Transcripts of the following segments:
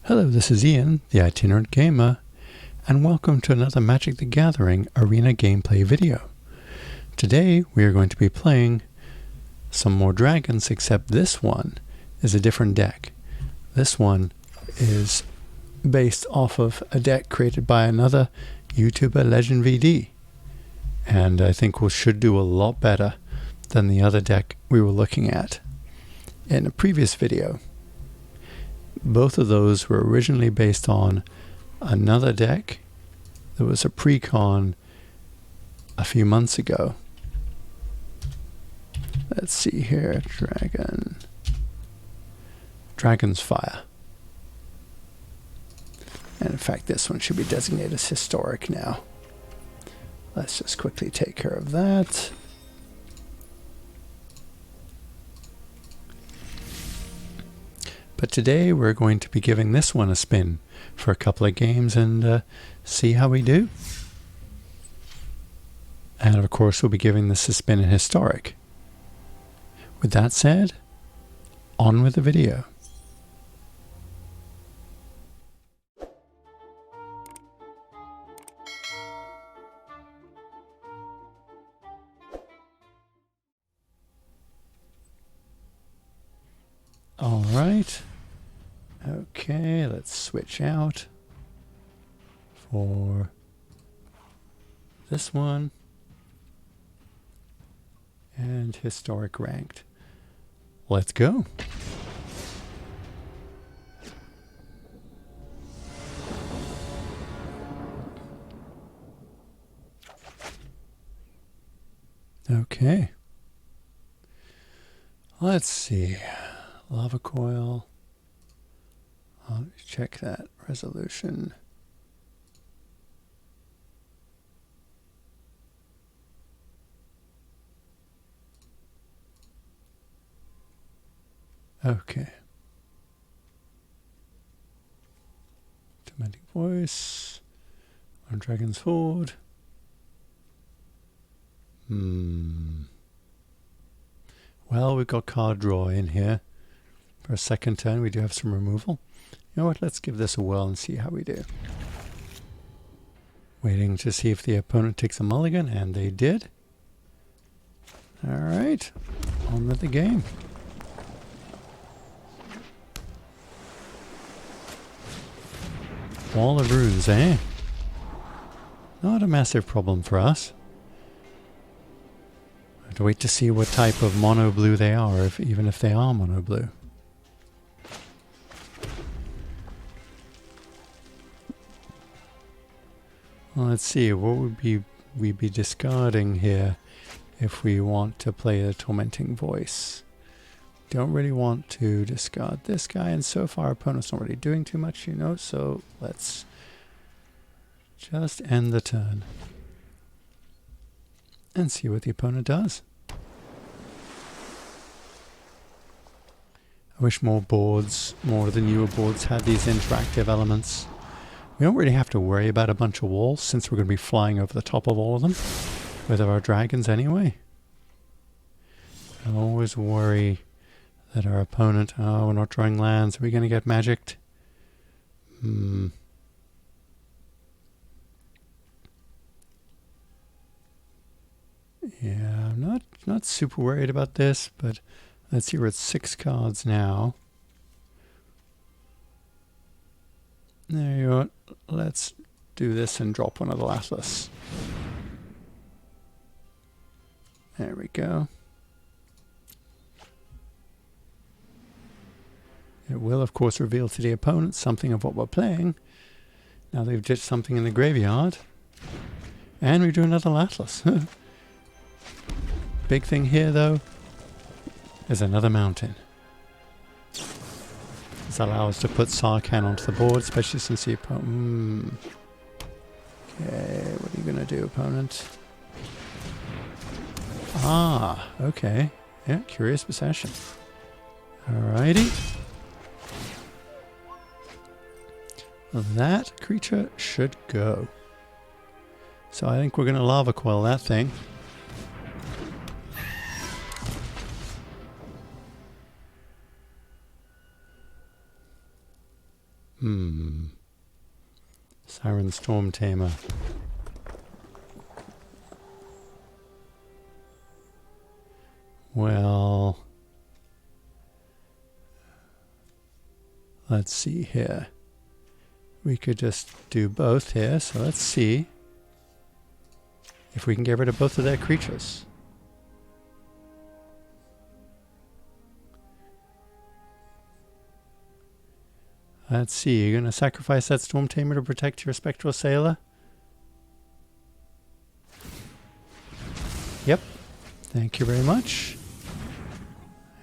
Hello, this is Ian, the Itinerant Gamer, and welcome to another Magic the Gathering arena gameplay video. Today we are going to be playing some more dragons, except this one is a different deck. This one is based off of a deck created by another YouTuber, LegenVD, and I think we should do a lot better than the other deck we were looking at in a previous video. Both of those were originally based on another deck. There was a pre-con a few months ago. Let's see here, Dragon's Fire. And in fact, this one should be designated as historic now. Let's just quickly take care of that. But today we're going to be giving this one a spin for a couple of games and see how we do. And of course we'll be giving this a spin in historic. With that said, on with the video. All right. Okay, let's switch out for this one and historic ranked. Let's go. Okay. Let's see. Lava coil. I'll check that resolution. Okay. Automatic voice on Dragon's Horde. Well, we've got card draw in here. For a second turn, we do have some removal. You know what, let's give this a whirl and see how we do. Waiting to see if the opponent takes a mulligan, and they did. Alright, on with the game. Wall of runes, eh? Not a massive problem for us. I have to wait to see what type of mono blue they are, even if they are mono blue. Well, let's see, what would we be discarding here if we want to play a Tormenting Voice? Don't really want to discard this guy, and so far our opponent's not really doing too much, you know, so let's just end the turn and see what the opponent does. I wish more of the newer boards had these interactive elements. We don't really have to worry about a bunch of walls since we're going to be flying over the top of all of them with our dragons anyway. I always worry that our opponent, oh, we're not drawing lands, are we going to get magicked? Yeah, I'm not super worried about this, but let's see, we're at 6 cards now. There you go. Let's do this and drop one of the Atlas. There we go. It will, of course, reveal to the opponent something of what we're playing. Now they've ditched something in the graveyard. And we do another Atlas. Big thing here, though, is another mountain. This allows us to put Sarkhan onto the board, especially since the opponent... Okay, what are you going to do, opponent? Ah, okay. Yeah, Curious Possession. Alrighty. That creature should go. So I think we're going to lava coil that thing. Siren Storm Tamer. Well, let's see here. We could just do both here, so let's see if we can get rid of both of their creatures. Let's see, you're going to sacrifice that Storm Tamer to protect your Spectral Sailor? Yep. Thank you very much.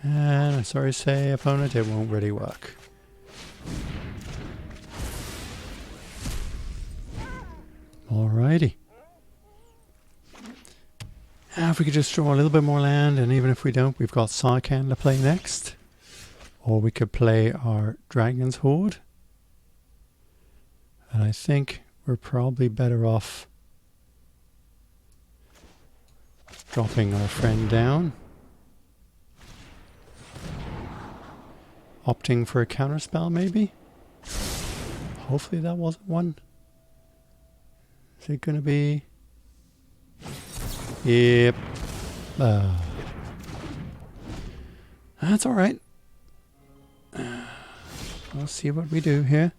And I'm sorry to say, opponent, it won't really work. Alrighty. Now if we could just draw a little bit more land, and even if we don't, we've got Sarkhan to play next. Or we could play our Dragon's Horde. And I think we're probably better off dropping our friend down. Opting for a counterspell, maybe? Hopefully that wasn't one. Is it going to be? Yep. That's alright. We'll see what we do here.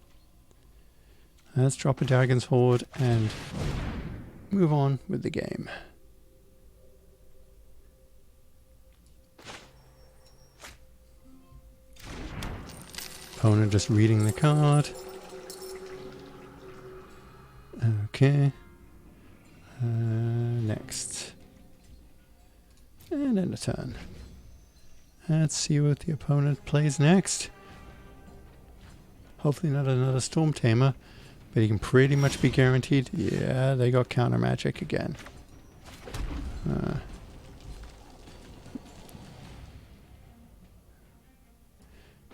Let's drop a Dragon's Horde and move on with the game. Opponent just reading the card. Okay. Next. And end of turn. Let's see what the opponent plays next. Hopefully not another Storm Tamer, but he can pretty much be guaranteed. Yeah, they got counter magic again.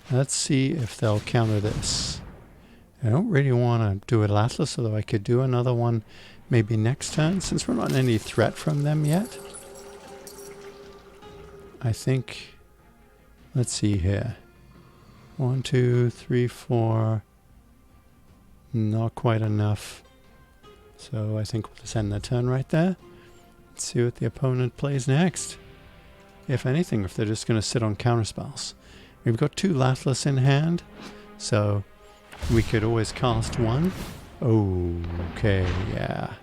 Let's see if they'll counter this. I don't really want to do it Atlas, although I could do another one maybe next turn, since we're not in any threat from them yet. I think, let's see here. 1, 2, 3, 4. Not quite enough. So I think we'll just end the turn right there. Let's see what the opponent plays next. If anything, if they're just going to sit on counterspells. We've got 2 Lathless in hand, so we could always cast one. Okay, yeah.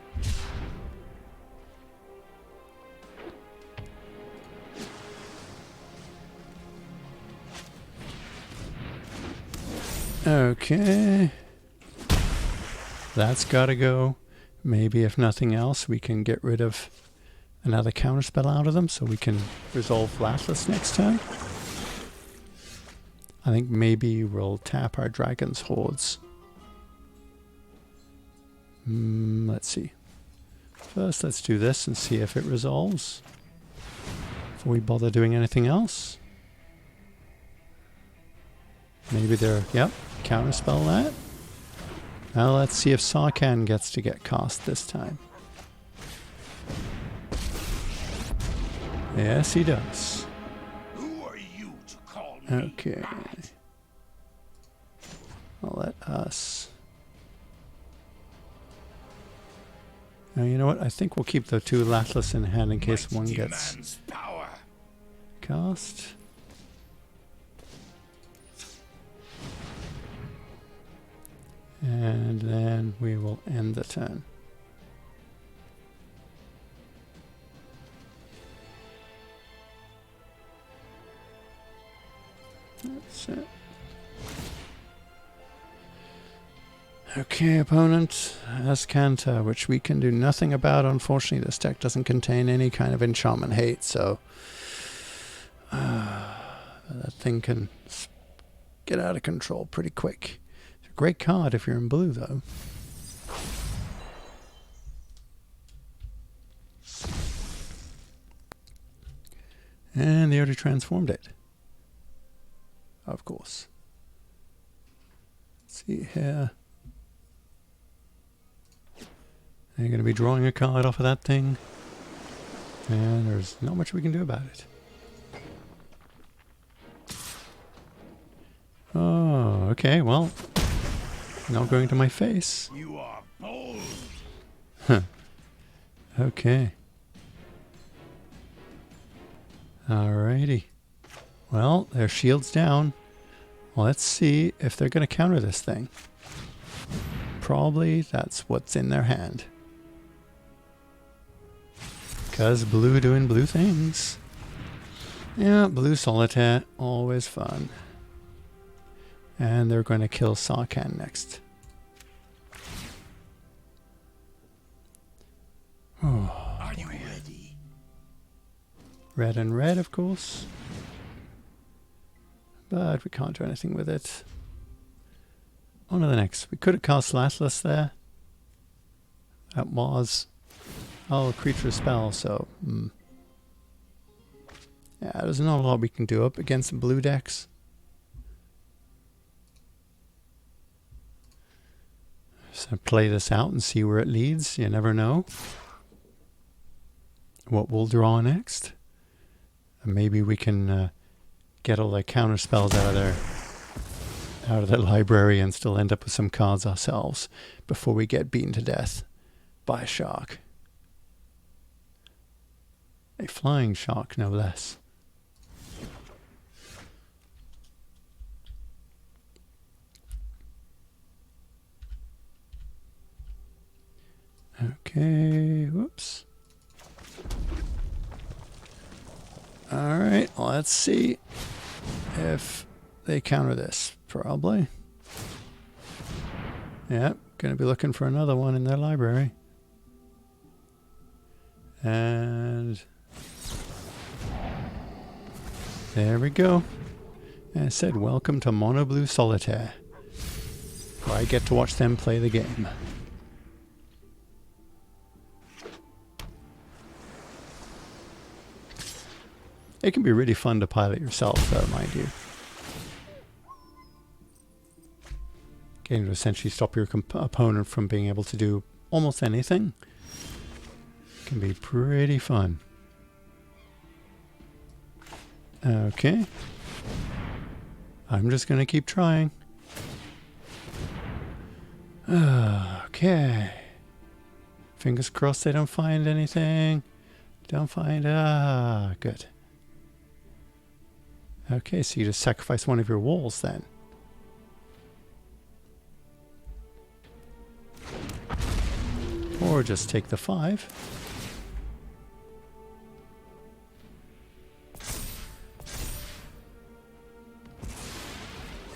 Okay. That's gotta go. Maybe if nothing else, we can get rid of another counterspell out of them so we can resolve Lathless next turn. I think maybe we'll tap our Dragon's Hordes. Let's see. First, let's do this and see if it resolves before we bother doing anything else. Maybe they're, yep, counterspell that. Now let's see if Sarkhan gets to get cast this time. Yes, he does. Who are you to call me? Okay. I'll let us. Now, you know what? I think we'll keep the 2 Lathless in hand in case one gets power. cast. And then we will end the turn. That's it. Okay, opponent has Kanta, which we can do nothing about. Unfortunately, this deck doesn't contain any kind of enchantment hate, so that thing can get out of control pretty quick. It's a great card if you're in blue, though. And they already transformed it. Of course. Let's see here. You're going to be drawing a card off of that thing. And there's not much we can do about it. Oh, okay, well. Not going to my face. You are bold. Huh. Okay. Alrighty. Well, their shield's down. Well, let's see if they're going to counter this thing. Probably that's what's in their hand. Because blue doing blue things. Yeah, blue solitaire, always fun. And they're going to kill Sarkhan next. Oh, Are you ready? red and red, of course. But we can't do anything with it. On to the next. We could have cast Lastless there. That was... oh, creature spell, so... yeah, there's not a lot we can do up against the blue decks. So play this out and see where it leads. You never know what we'll draw next. And maybe we can get all the counter spells out of their library and still end up with some cards ourselves before we get beaten to death by a shark. A flying shark, no less. Okay, whoops. Alright, let's see if they counter this. Probably. Yep, gonna be looking for another one in their library. And there we go. And it said, welcome to Mono Blue Solitaire, where I get to watch them play the game. It can be really fun to pilot yourself, though, mind you. Getting to essentially stop your opponent from being able to do almost anything can be pretty fun. Okay. I'm just going to keep trying. Okay. Fingers crossed they don't find anything. Don't find... good. Okay, so you just sacrifice one of your walls then. Or just take the 5.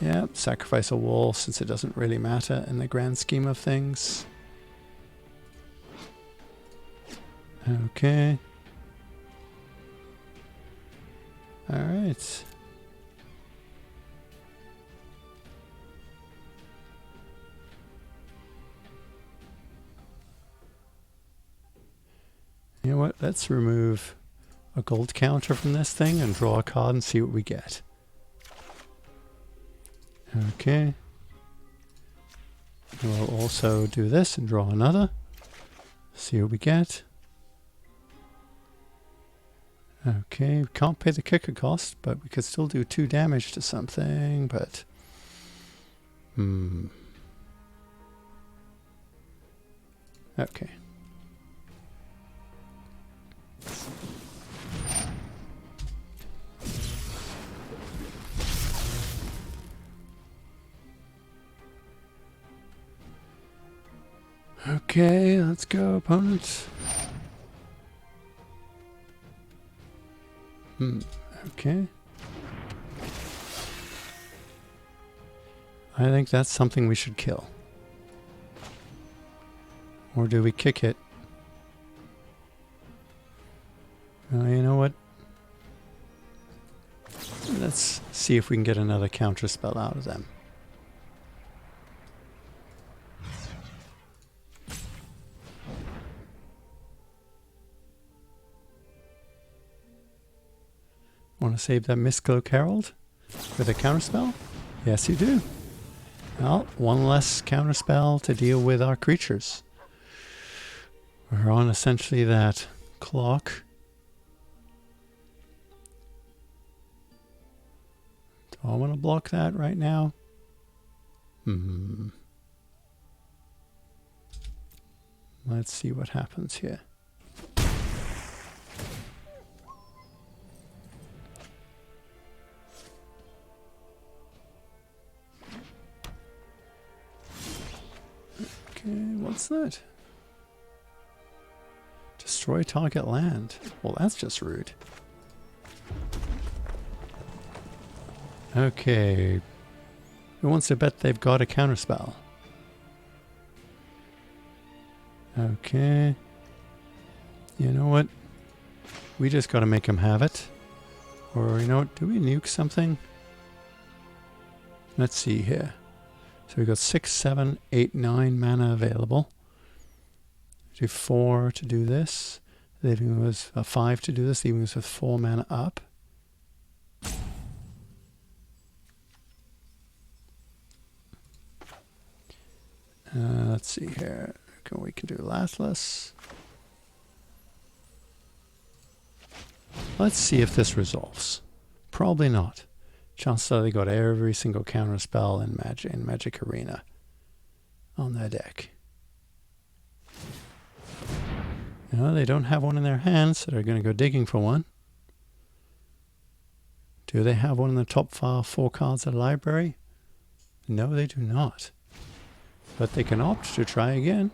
Yep, sacrifice a wall since it doesn't really matter in the grand scheme of things. Okay. Alright. You know what? Let's remove a gold counter from this thing and draw a card and see what we get. Okay. We'll also do this and draw another. See what we get. Okay, we can't pay the kicker cost, but we could still do 2 damage to something, but... Okay. Okay, let's go, opponent. Okay. I think that's something we should kill. Or do we kick it? You know what? Let's see if we can get another counter spell out of them. Want to save that Mistcloak Herald with a counterspell? Yes, you do. Well, one less counterspell to deal with our creatures. We're on essentially that clock. Do I want to block that right now? Let's see what happens here. Okay, what's that? Destroy target land. Well, that's just rude. Okay. Who wants to bet they've got a counterspell? Okay. You know what? We just got to make them have it. Or, you know what? Do we nuke something? Let's see here. So we got 6, 7, 8, 9 mana available. Do 4 to do this. Leaving us 5 to do this, leaving us with 4 mana up. Let's see here. We can do Lathless. Let's see if this resolves. Probably not. Chances are they got every single counter spell in Magic Arena on their deck. You know, they don't have one in their hands, so they're going to go digging for one. Do they have one in the top 4 cards of the library? No, they do not. But they can opt to try again.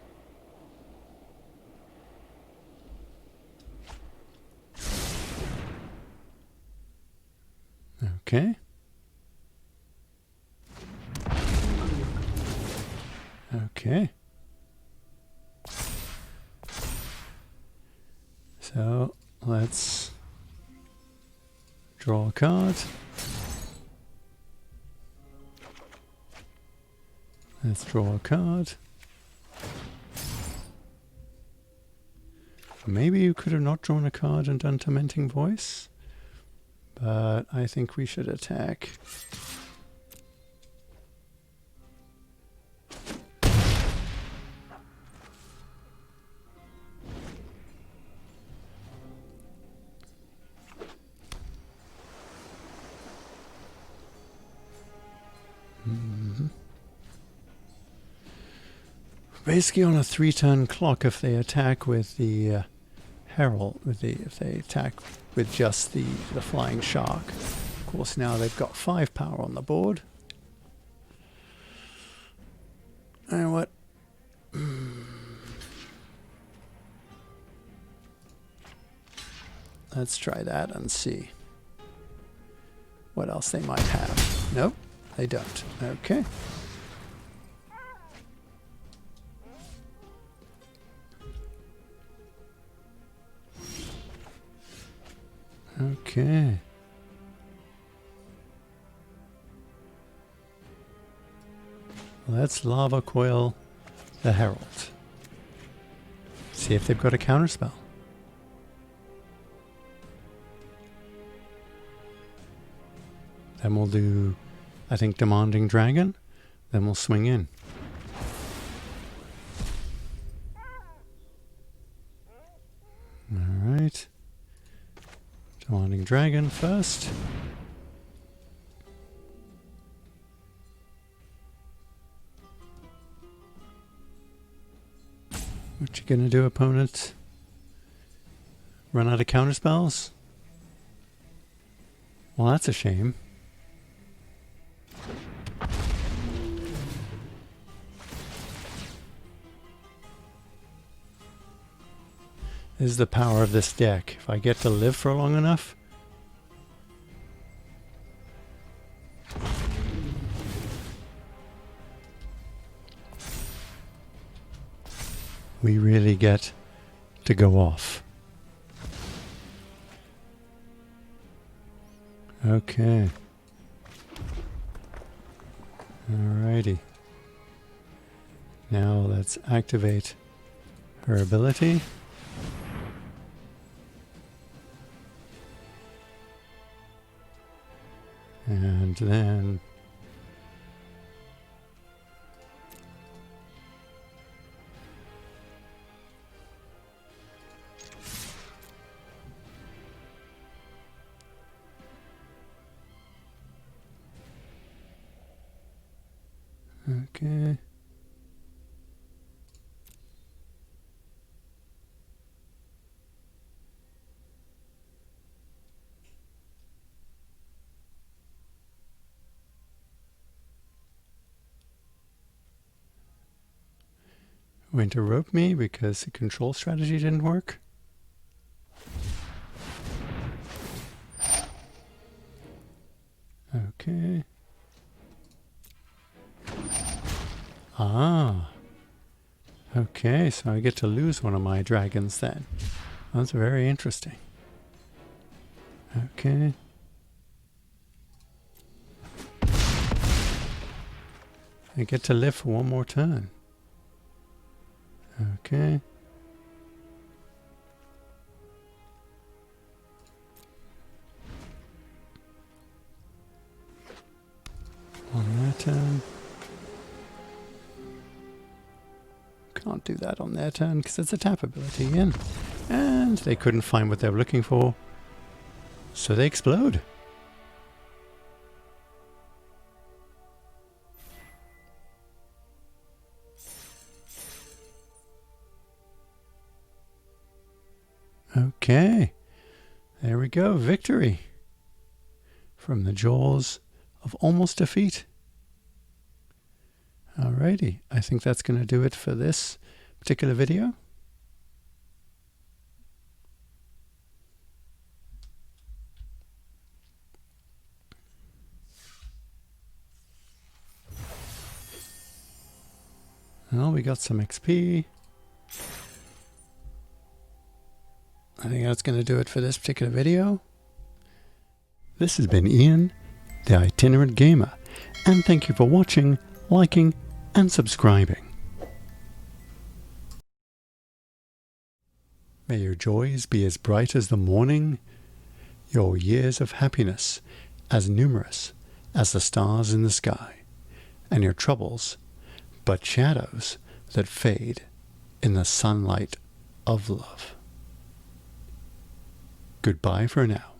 Okay. Okay. So let's draw a card. Let's draw a card. Maybe you could have not drawn a card and done Tormenting Voice, but I think we should attack. Basically on a 3-turn clock, if they attack with the Herald, if they attack with just the Flying Shark. Of course now they've got 5 power on the board. And what? Let's try that and see what else they might have. Nope, they don't. Okay. Okay. Let's Lava Coil the Herald. See if they've got a counterspell. Then we'll do, I think, Demanding Dragon. Then we'll swing in. Alright. Demanding Dragon first. What you gonna do, opponent? Run out of counterspells? Well, that's a shame. This is the power of this deck. If I get to live for long enough, we really get to go off. Okay. Alrighty. Now let's activate her ability. And then okay. Going to rope me because the control strategy didn't work. Okay. Ah. Okay, so I get to lose one of my dragons then. That's very interesting. Okay. I get to live for one more turn. Okay. On that turn. Can't do that on their turn because it's a tap ability again. And they couldn't find what they were looking for. So they explode. Okay. There we go. Victory. From the jaws of almost defeat. Alrighty. I think that's going to do it for this particular video. Well, we got some XP. I think that's going to do it for this particular video. This has been Ian, the Itinerant Gamer, and thank you for watching, liking, and subscribing. May your joys be as bright as the morning, your years of happiness as numerous as the stars in the sky, and your troubles but shadows that fade in the sunlight of love. Goodbye for now.